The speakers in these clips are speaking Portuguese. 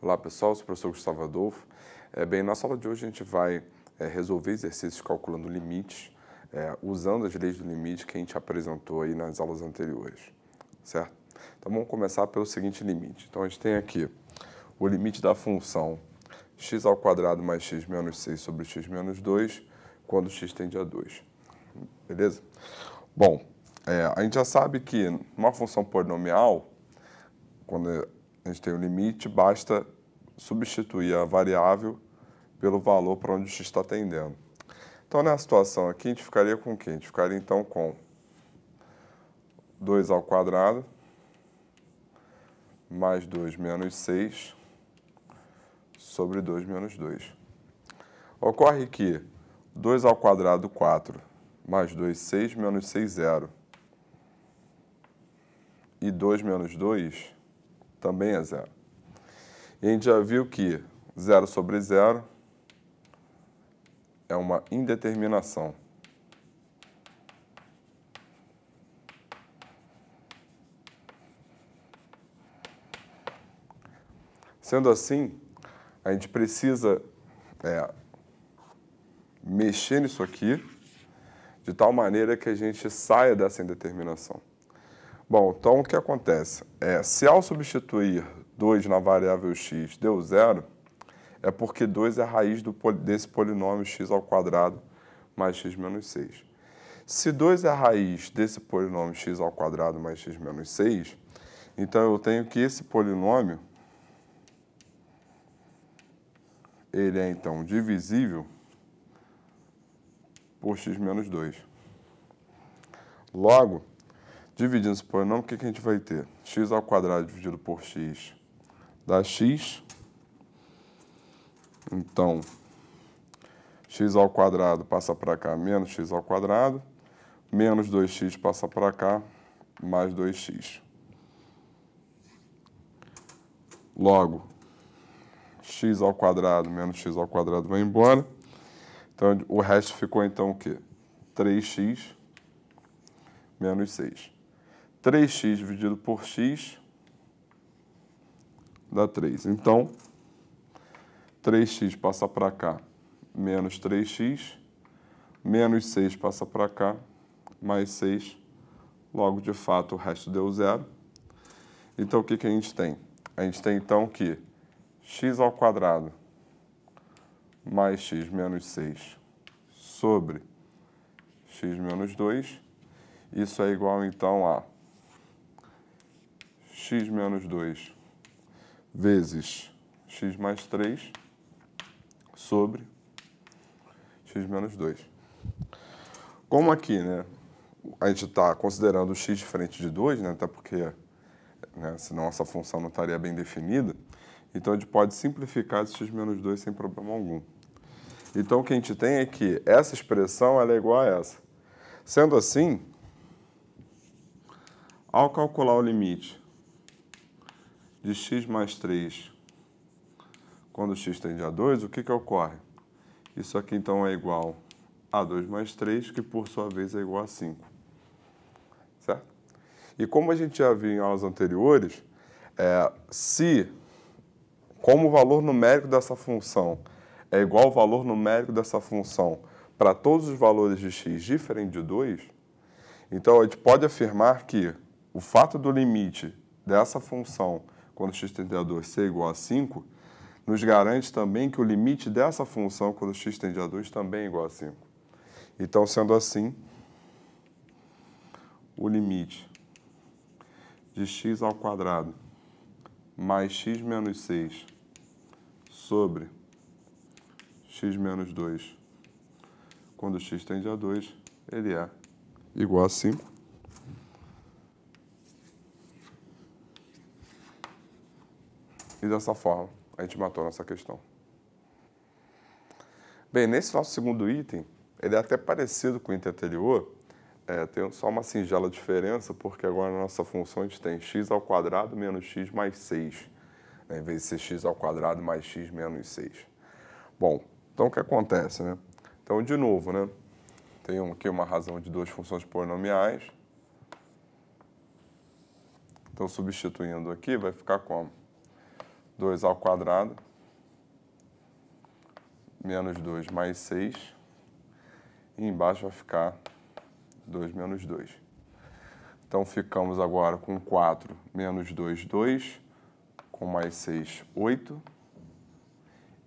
Olá pessoal, eu sou o professor Gustavo Adolfo. Na aula de hoje a gente vai resolver exercícios calculando limites, usando as leis do limite que a gente apresentou aí nas aulas anteriores, certo? Então vamos começar pelo seguinte limite. Então a gente tem aqui o limite da função x² mais x menos 6 sobre x menos 2, quando x tende a 2, beleza? Bom, a gente já sabe que numa função polinomial, quando a gente tem o limite, basta substituir a variável pelo valor para onde o x está tendendo. Então, nessa situação aqui, a gente ficaria com o quê? A gente ficaria, então, com 2² mais 2 menos 6 sobre 2 menos 2. Ocorre que 2² 4 mais 2, 6 menos 6, 0. E 2 menos 2 também é 0. E a gente já viu que 0 sobre 0 é uma indeterminação. Sendo assim, a gente precisa mexer nisso aqui de tal maneira que a gente saia dessa indeterminação. Bom, então o que acontece? Se ao substituir 2 na variável x deu 0, é porque 2 é a raiz desse polinômio x² mais x menos 6. Se 2 é a raiz desse polinômio x² mais x menos 6, então eu tenho que esse polinômio ele é, então, divisível por x menos 2. Logo, dividindo esse polinômio, o que a gente vai ter? x² dividido por x dá x. Então, x² passa para cá, menos x², menos 2x passa para cá, mais 2x. Logo, x² menos x² vai embora. Então, o resto ficou, então, o quê? 3x menos 6. 3x dividido por x dá 3. Então, 3x passa para cá, menos 3x, menos 6 passa para cá, mais 6. Logo, de fato, o resto deu 0. Então, o que a gente tem? A gente tem, então, que x² mais x menos 6 sobre x menos 2, isso é igual, então, a x menos 2 vezes x mais 3 sobre x menos 2. Como aqui, né, a gente está considerando o x diferente de 2, né, até porque senão essa função não estaria bem definida, então a gente pode simplificar esse x menos 2 sem problema algum. Então o que a gente tem é que essa expressão ela é igual a essa. Sendo assim, ao calcular o limite de x mais 3 quando x tende a 2, o que ocorre? Isso aqui, então, é igual a 2 mais 3, que, por sua vez, é igual a 5. Certo? E como a gente já viu em aulas anteriores, como o valor numérico dessa função é igual ao valor numérico dessa função para todos os valores de x diferente de 2, então a gente pode afirmar que o fato do limite dessa função, quando x tende a 2, ser igual a 5, nos garante também que o limite dessa função, quando x tende a 2, também é igual a 5. Então, sendo assim, o limite de x² mais x menos 6 sobre x menos 2, quando x tende a 2, ele é igual a 5. E dessa forma, a gente matou a nossa questão. Bem, nesse nosso segundo item, ele é até parecido com o item anterior, tem só uma singela diferença, porque agora na nossa função a gente tem x² menos x mais 6, em vez de ser x² mais x menos 6. Bom, então o que acontece, né? Então, de novo, né? Tem aqui uma razão de duas funções polinomiais. Então, substituindo aqui, vai ficar como? 2 ao quadrado, menos 2 mais 6, e embaixo vai ficar 2 menos 2. Então, ficamos agora com 4 menos 2, 2, com mais 6, 8,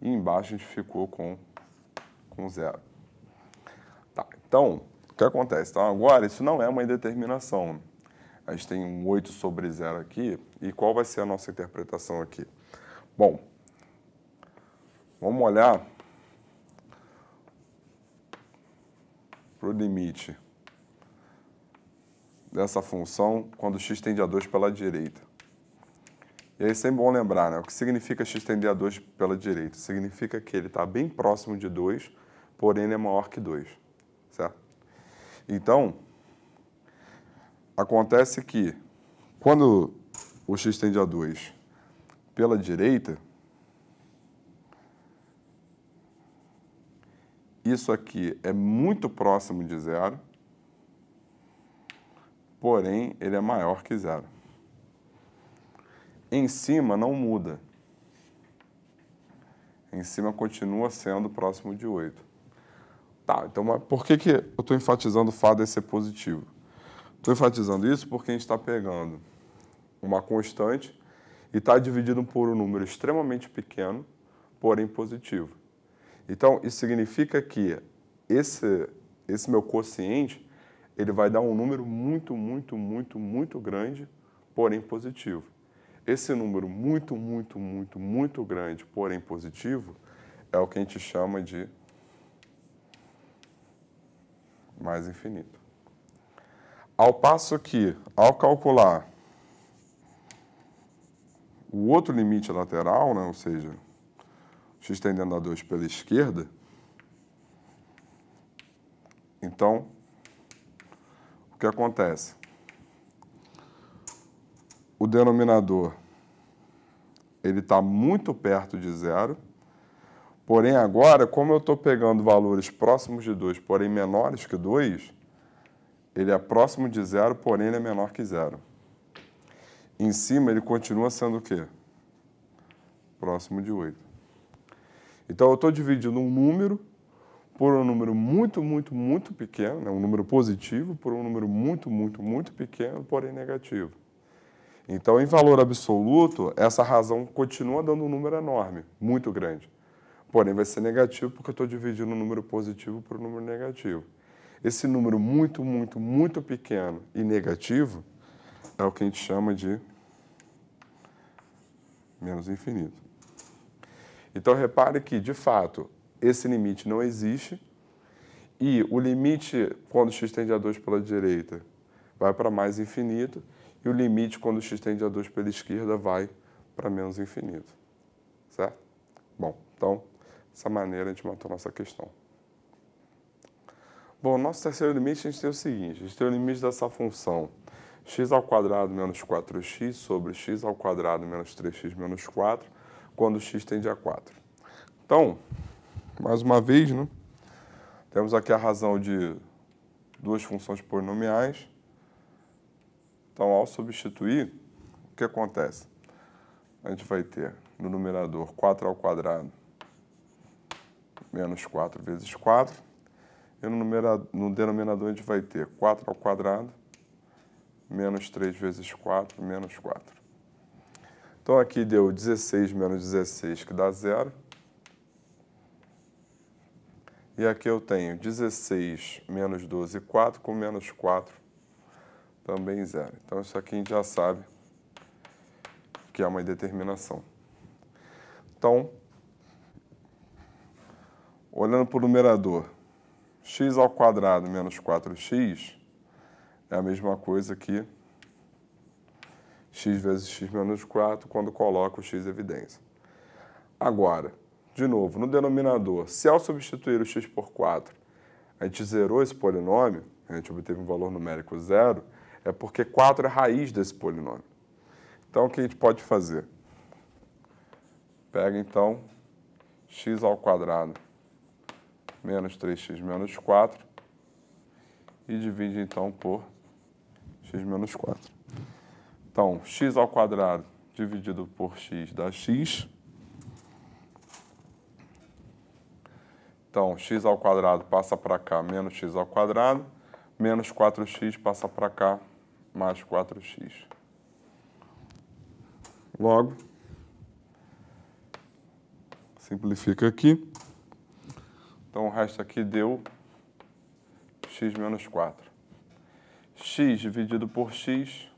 e embaixo a gente ficou com 0. Tá, então, o que acontece? Então, agora, isso não é uma indeterminação. A gente tem um 8 sobre 0 aqui, e qual vai ser a nossa interpretação aqui? Bom, vamos olhar para o limite dessa função quando x tende a 2 pela direita. E aí é sempre bom lembrar, né? O que significa x tender a 2 pela direita? Significa que ele está bem próximo de 2, porém ele é maior que 2, certo? Então, acontece que quando o x tende a 2 pela direita, isso aqui é muito próximo de 0, porém ele é maior que 0. Em cima não muda. Em cima continua sendo próximo de 8. Tá, então mas por que eu estou enfatizando o fato de ser positivo? Estou enfatizando isso porque a gente está pegando uma constante e está dividindo por um número extremamente pequeno, porém positivo. Então, isso significa que esse meu quociente ele vai dar um número muito, muito, muito, muito grande, porém positivo. Esse número muito, muito, muito, muito grande, porém positivo, é o que a gente chama de mais infinito. Ao passo que, ao calcular o outro limite lateral, né, ou seja, x tendendo a 2 pela esquerda, então, o que acontece? O denominador ele está muito perto de 0, porém agora, como eu estou pegando valores próximos de 2, porém menores que 2, ele é próximo de 0, porém ele é menor que 0. Em cima ele continua sendo o quê? Próximo de 8. Então eu estou dividindo um número por um número muito, muito, muito pequeno, né? Um número positivo por um número muito, muito, muito pequeno, porém negativo. Então, em valor absoluto, essa razão continua dando um número enorme, muito grande. Porém, vai ser negativo porque eu estou dividindo um número positivo por um número negativo. Esse número muito, muito, muito pequeno e negativo é o que a gente chama de menos infinito. Então, repare que, de fato, esse limite não existe e o limite, quando x tende a 2 pela direita, vai para mais infinito e o limite, quando x tende a 2 pela esquerda, vai para menos infinito. Certo? Bom, então, dessa maneira a gente matou a nossa questão. Bom, nosso terceiro limite a gente tem o seguinte, a gente tem o limite dessa função x ao quadrado menos 4x sobre x ao quadrado menos 3x menos 4, quando x tende a 4. Então, mais uma vez, né, temos aqui a razão de duas funções polinomiais. Então, ao substituir, o que acontece? A gente vai ter no numerador 4 ao quadrado menos 4 vezes 4. E no denominador a gente vai ter 4 ao quadrado menos 3 vezes 4 menos 4. Então, aqui deu 16 menos 16, que dá 0. E aqui eu tenho 16 menos 12, 4, com menos 4, também 0. Então, isso aqui a gente já sabe que é uma indeterminação. Então, olhando para o numerador, x ao quadrado menos 4x é a mesma coisa que x vezes x menos 4, quando coloco o x em evidência. Agora, de novo, no denominador, se ao substituir o x por 4, a gente zerou esse polinômio, a gente obteve um valor numérico 0, é porque 4 é a raiz desse polinômio. Então, o que a gente pode fazer? Pega, então, x ao quadrado menos 3x menos 4 e divide, então, por x menos 4. Então, x ao quadrado dividido por x dá x. Então, x ao quadrado passa para cá, menos x ao quadrado, menos 4x passa para cá, mais 4x. Logo, simplifica aqui. Então, o resto aqui deu x menos 4. X dividido por x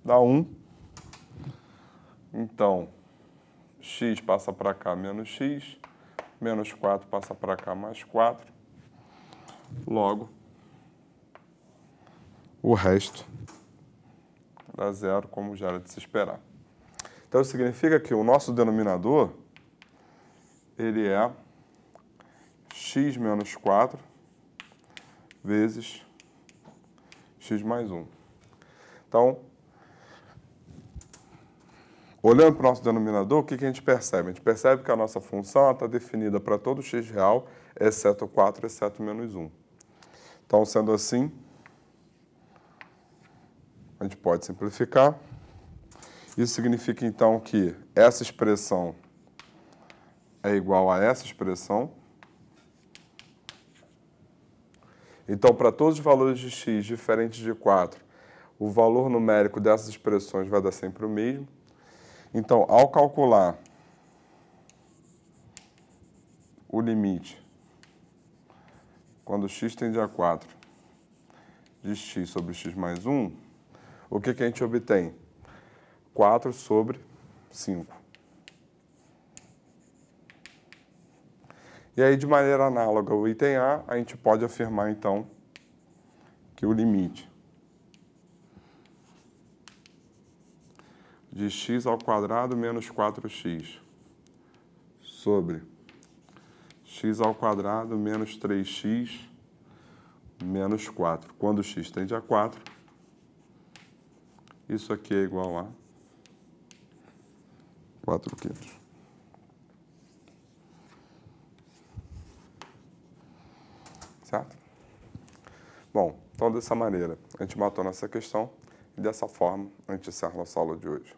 dá 1. Então, x passa para cá, menos x. Menos 4 passa para cá, mais 4. Logo, o resto dá 0, como já era de se esperar. Então, significa que o nosso denominador, ele é x menos 4 vezes x mais 1. Então, olhando para o nosso denominador, o que a gente percebe? A gente percebe que a nossa função está definida para todo x real, exceto 4, exceto menos 1. Então, sendo assim, a gente pode simplificar. Isso significa, então, que essa expressão é igual a essa expressão. Então, para todos os valores de x diferentes de 4, o valor numérico dessas expressões vai dar sempre o mesmo. Então, ao calcular o limite, quando x tende a 4, de x sobre x mais 1, o que a gente obtém? 4 sobre 5. E aí, de maneira análoga ao item A, a gente pode afirmar, então, que o limite de x ao quadrado menos 4x sobre x ao quadrado menos 3x menos 4. Quando x tende a 4, isso aqui é igual a 4/5. Certo? Bom, então dessa maneira a gente matou nossa questão e dessa forma a gente encerra a nossa aula de hoje.